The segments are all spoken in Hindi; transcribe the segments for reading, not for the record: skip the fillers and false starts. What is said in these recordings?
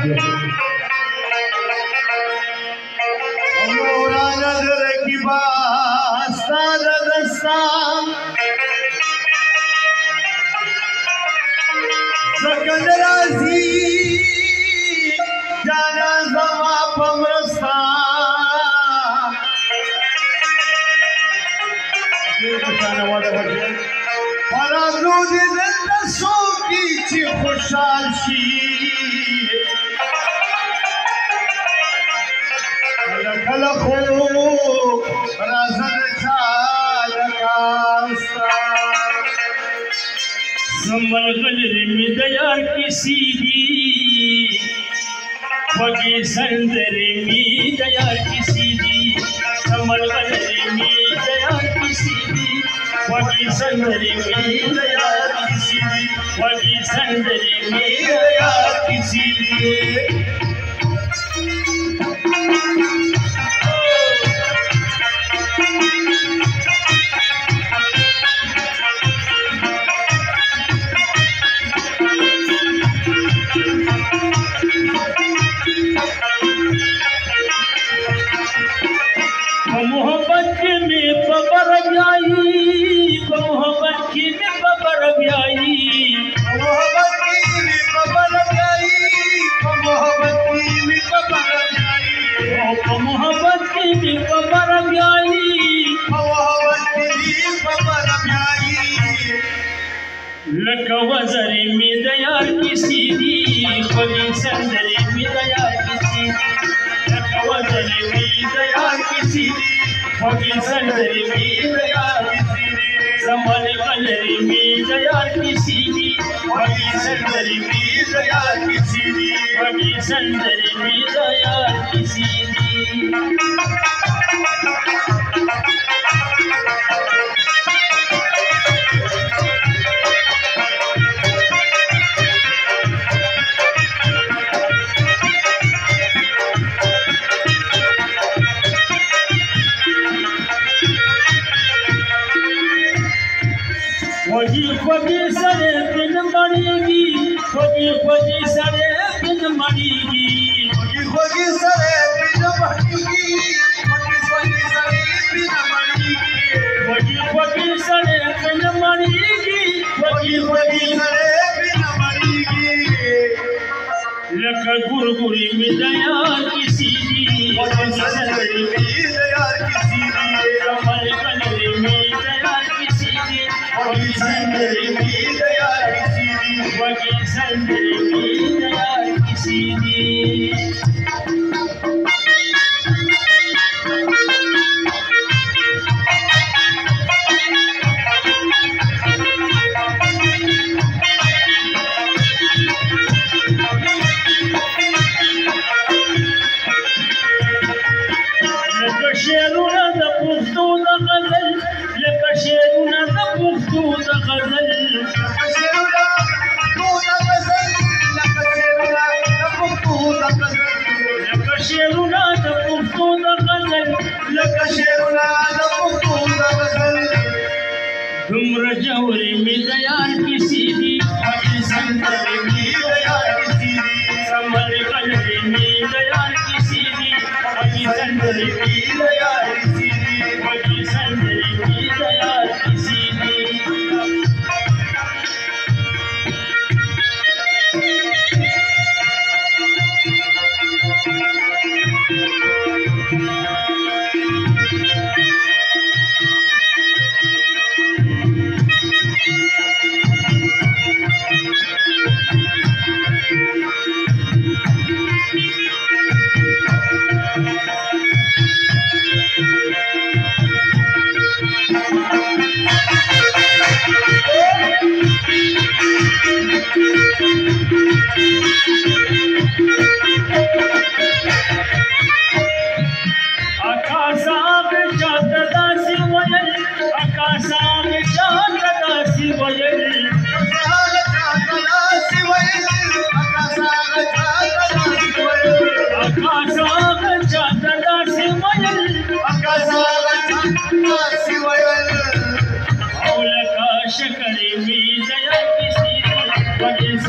मोरा नजर की वास्ता दस्ता सकंद राजी जाना जमा पमरस्ता फराजूद दसो की ची खुशाल शी कल खो राजन चाल कास्ता संभल गलरी में दयार की सीधी वगी संदरी में दयार की सीधी संभल गलरी में दयार की सीधी वगी संदरी में दयार की सीधी वगी संदरी में दयार की सीधी मोहब्बत में बबर ब्याई मोहब्बत में बबर ब्याई मोहब्बत की बबर ब्याई मोहब्बत की बबर ब्याई मोहब्बत में बबर ब्याई मोहब्बत की बबर ब्याई लक वज़री में दयार की सीधी खोली संदरी में दयार की सीधी लक वज़री में दयार की सीधी खोली संदरी में दयार की सीधी संभल गलरी में दयार की सीधी खोली संदरी में दयार की सीधी खोली संदरी में दयार की सीधी वगी सरे बिन मणिगी वगी सरे बिन मणिगी वगी सरे बिन मणिगी वगी सरे बिन मणिगी वगी सरे बिन मणिगी वगी सरे बिन मणिगी लक गुरगुरी में दयार की सीधी वगी संदरी में दयार की सीधी संभल गलरी में दयार की सीधी वगी संदरी में दयार की सीधी वगी संदरी में दयार की सीधी शेरुना द पुख्तू द गजल लक शेरुना द पुख्तू द गजल शेरुना तू द गजल लक शेरुना द पुख्तू द गजल लक शेरुना द पुख्तू द गजल लक शेरुना द पुख्तू द गजल धुम्र जौरी में दयार की सीधी वगी संदरी में दयार की सीधी संभल गलरी में दयार की सीधी वगी संदरी में दयार की सीधी वगी संदरी में दयार की सीधी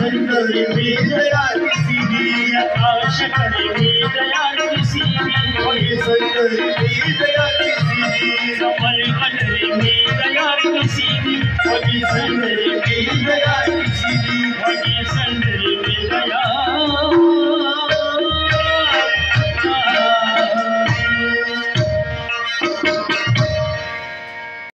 संदरी में दया किसी भी सनदरी मी